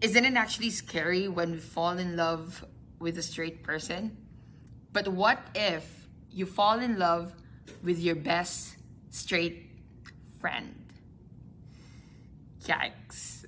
Isn't it actually scary when we fall in love with a straight person? But what if you fall in love with your best straight friend? Yikes.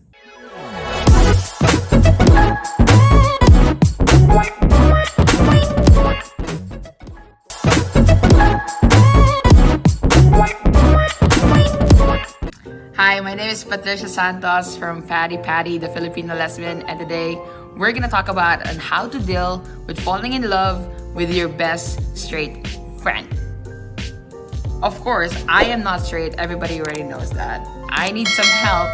Hi, my name is Patricia Santos from Fatty Patty, the Filipino lesbian, and today we're gonna talk about on how to deal with falling in love with your best straight friend. Of course, I am not straight. Everybody already knows that. I need some help,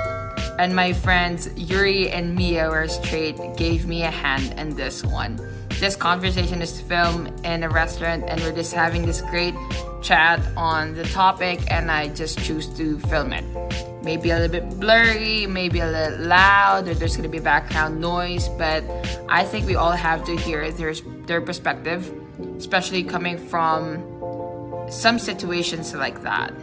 and my friends Yuri and Mia were straight, gave me a hand in this one. This conversation is filmed in a restaurant, and we're just having this great chat on the topic, and I just choose to film it. Maybe a little bit blurry, maybe a little loud, or there's gonna be background noise, but I think we all have to hear their perspective, especially coming from some situations like that.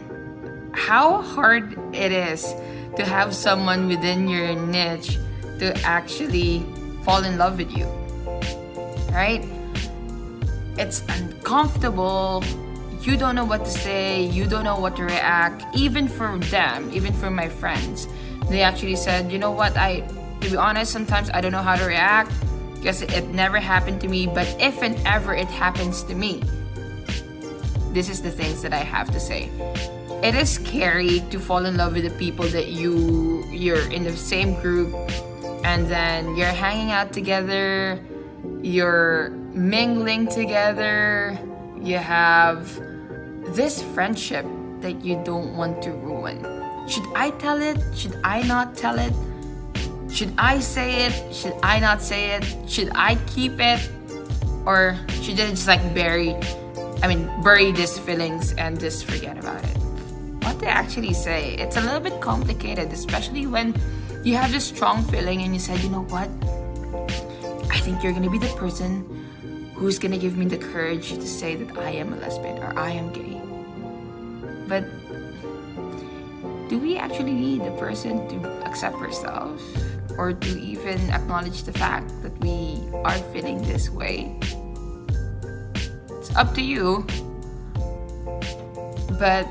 How hard it is to have someone within your niche to actually fall in love with you, right? It's uncomfortable. You don't know what to say, you don't know what to react. Even for them, even for my friends, they actually said, you know what, to be honest, sometimes I don't know how to react because it never happened to me, but if and ever it happens to me, this is the things that I have to say. It is scary to fall in love with the people that you're in the same group, and then you're hanging out together, you're mingling together, you have this friendship that you don't want to ruin. Should I tell it? Should I not tell it? Should I say it? Should I not say it? Should I keep it? Or should I just bury these feelings and just forget about it? What to actually say? It's a little bit complicated, especially when you have this strong feeling and you said, you know what? I think you're gonna be the person who's gonna give me the courage to say that I am a lesbian or I am gay. But do we actually need a person to accept ourselves or to even acknowledge the fact that we are feeling this way? It's up to you. But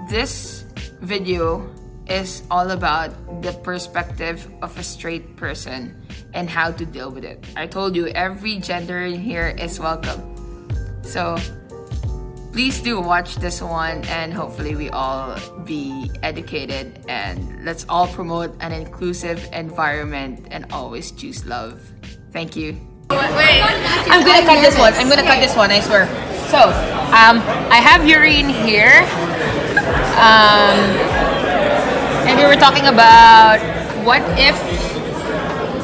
this video is all about the perspective of a straight person and how to deal with it. I told you, every gender in here is welcome. So please do watch this one, and hopefully we all be educated, and let's all promote an inclusive environment and always choose love. Thank you. Wait, I'm gonna cut this one. Cut this one, I swear. So, I have Yuri in here. And we were talking about what if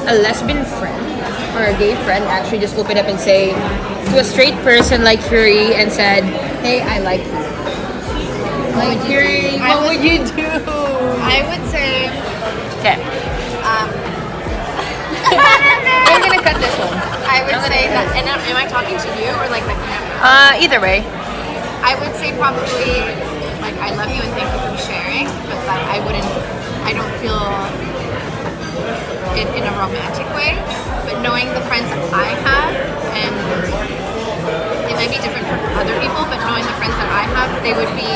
a lesbian friend or a gay friend actually just opened up and say to a straight person like Yuri and said, hey, I like you. Like Yuri, what would you do? I would say, Okay. I'm gonna cut this one. I would say that, and am I talking to you or like the camera? Either way. I would say probably like I love you and thank you for sharing, but that I don't feel it in a romantic way. But knowing the friends that I have, and it might be different for other people, but knowing the friends that I have, they would be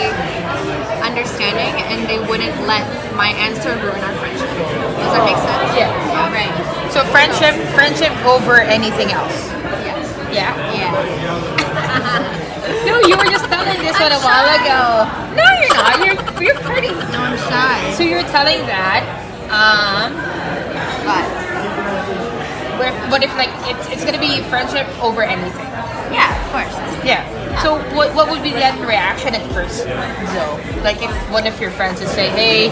understanding and they wouldn't let my answer ruin our friendship. Does that make sense? Yeah. Right. So friendship over anything else. Yes. Yeah? Yeah. No, you were just telling this one a while ago. No, you're not. You're pretty. No, I'm shy. So you're telling that, what if it's gonna be friendship over anything? Yeah, of course. Yeah. So what would be that reaction at first, though? Like if one of your friends would say, hey,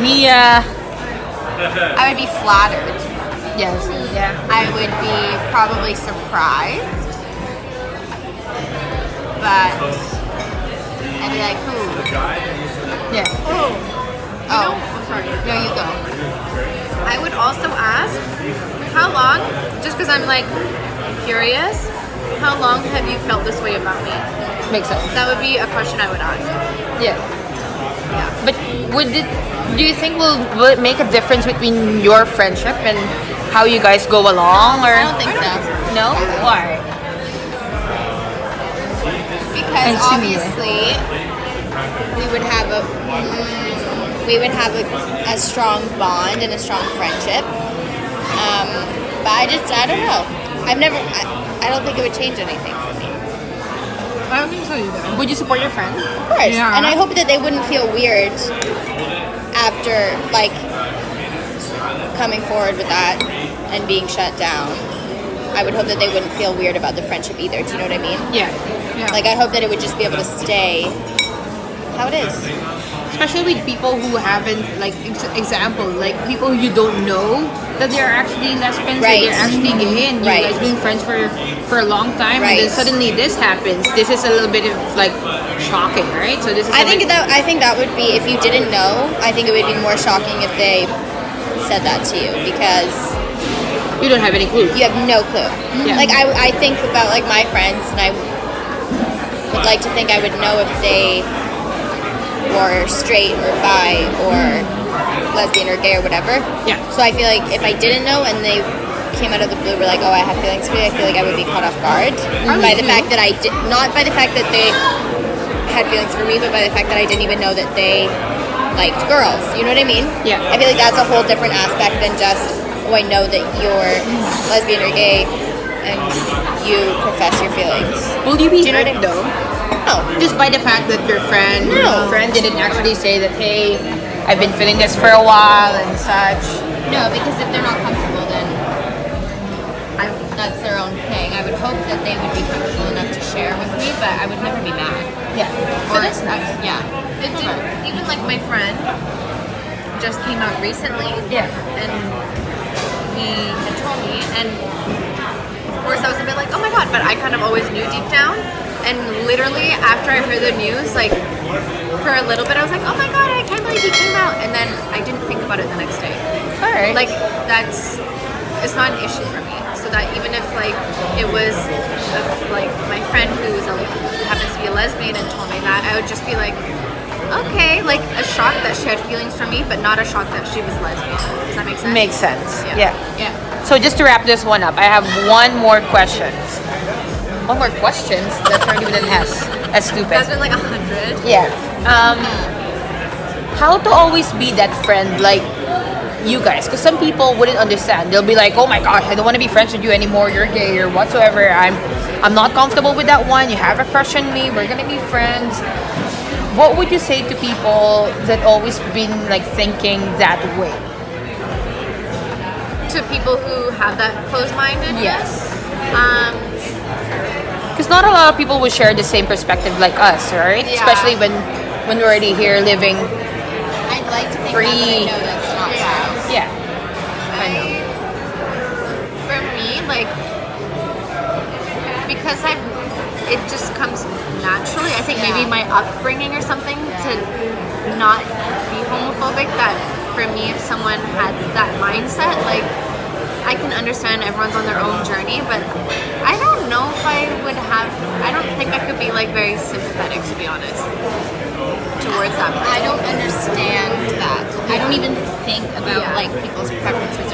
Mia. I would be flattered. Yes. Yeah. I would be probably surprised. But I'd be like, who? Yeah. Oh, sorry. No, you go. I would also ask, how long, just because I'm like curious, how long have you felt this way about me? Makes sense. That would be a question I would ask. Yeah. Yeah. But would it do you think will it make a difference between your friendship and how you guys go along? Or I don't think so. no? Why? Because And Sumi. obviously we would have a strong bond and a strong friendship. But I don't know. I don't think it would change anything for me. I don't think so either. Would you support your friend? Of course. Yeah. And I hope that they wouldn't feel weird after, like, coming forward with that and being shut down. I would hope that they wouldn't feel weird about the friendship either. Do you know what I mean? Yeah. Yeah. Like, I hope that it would just be able to stay how it is. Especially with people who haven't, like, example, like people you don't know that they're actually lesbians, Right. that they're actually gay, and you Right. guys been friends for a long time, and then Right. suddenly this happens. This is a little bit of like shocking, right? So this is. I think that would be, if you didn't know, I think it would be more shocking if they said that to you, because you don't have any clue. you have no clue. Yeah. Like, I think about, like, my friends, and I would like to think I would know if they were straight or bi or lesbian or gay or whatever. Yeah. So I feel like if I didn't know and they came out of the blue were like, oh, I have feelings for you, I feel like I would be caught off guard by the fact that I did, not by the fact that they had feelings for me, but by the fact that I didn't even know that they liked girls. You know what I mean? Yeah. I feel like that's a whole different aspect than just, oh, I know that you're lesbian or gay and you profess your feelings. Will you be Do you know hurt what I- though? No. Just by the fact that your friend, No. didn't actually say that, hey, I've been feeling this for a while and such. No, because if they're not comfortable, then that's their own thing. I would hope that they would be comfortable enough to share with me, but I would never be mad. Yeah. Or, yeah. It did, even like my friend just came out recently, Yeah. and he had told me, and of course I was a bit like, oh my god, but I kind of always knew deep down. And literally after I heard the news, like for a little bit, I was like, oh my god, I can't believe he came out. And then I didn't think about it the next day. All right. Like it's not an issue for me. So that even if like it was like my friend who happens to be a lesbian and told me that, I would just be like, okay, like a shock that she had feelings for me, but not a shock that she was lesbian. Does that make sense? Makes sense. Yeah. Yeah. So just to wrap this one up, I have one more question. One more questions. That's not even an S. That's stupid. That's been like 100. Yeah. How to always be that friend like you guys? Because some people wouldn't understand. They'll be like, "Oh my gosh, I don't want to be friends with you anymore. You're gay or whatsoever. I'm not comfortable with that one. You have a crush on me. We're gonna be friends." What would you say to people that always been like thinking that way? To people who have that closed-mindedness. Yes. Um, Because not a lot of people will share the same perspective like us, right? Yeah. Especially when we're already here living. I'd like to think Free. that, but I know that's not Yeah. true. Yeah. I know. For me, like, because it just comes naturally. I think maybe my upbringing or something to not be homophobic. That for me, if someone had that mindset, like, I can understand everyone's on their own journey, but I don't know if I would have. I don't think I could be like very sympathetic, to be honest, towards that. I don't understand that. I don't even think about Yeah. like people's preferences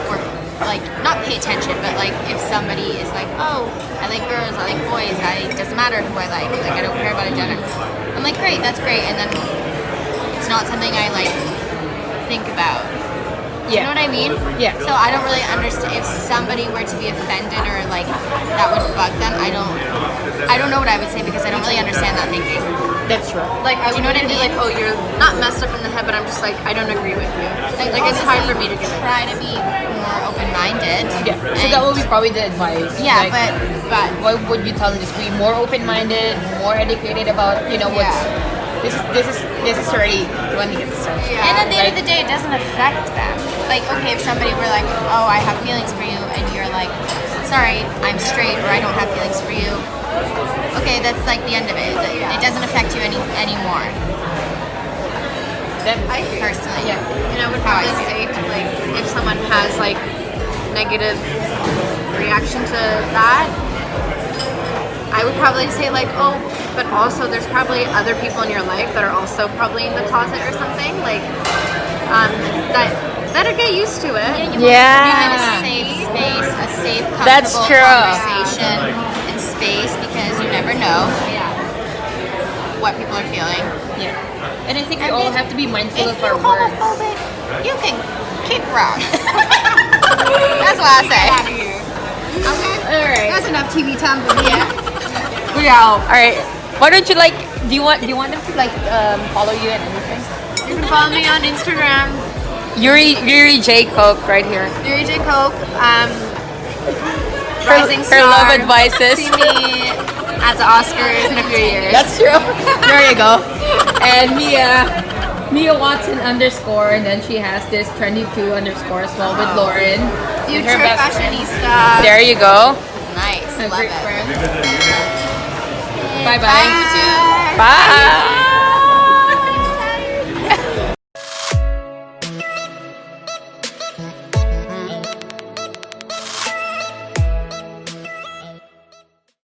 or like not pay attention, but like if somebody is like, oh, I like girls, I like boys, it doesn't matter who I like I don't care about a gender. I'm like, great, that's great, and then it's not something I like think about. You know what I mean? Yeah. So I don't really understand if somebody were to be offended or like that would bug them. I don't know what I would say because I don't really understand that thinking. That's true. Like, I Do you know what I wouldn't be mean? like, oh, you're not messed up in the head, but I'm just like, I don't agree with you. Like it's hard for me to give it. Try to be more open-minded. Yeah. So and- that would be probably the advice. Yeah, Like, but what would you tell them? Just be more open-minded, more educated about what's. This is already when it starts. and at the end of the day, it doesn't affect them. Like, okay, if somebody were like, oh, I have feelings for you, and you're like, sorry, I'm straight, or I don't have feelings for you. Okay, that's like the end of it. It doesn't affect you anymore. I agree. Personally, And I would How I probably say to, like, if someone has like negative reaction to that, I would probably say like, oh, but also there's probably other people in your life that are also probably in the closet or something, like that better get used to it. You want a safe space, a safe, comfortable That's true. conversation and space, because you never know what people are feeling. Yeah. And I think we all have to be mindful If of you're our words. homophobic, you can kick rocks. That's what I say. Okay. All right. That's enough TV time for me. We out. All right. Why don't you like? Do you want them to like follow you and anything? You can follow me on Instagram, Yuri J Koch right here. Yuri J. Koch, Her Rising Star. love advices. See me at the Oscars in a few years. That's true. There you go. And Mia Watson _ and then she has this trendy2 _ as well with Lauren. Future her best friend. fashionista. There you go. Nice. A Love great it. friend. Bye bye. Bye, you two. Bye.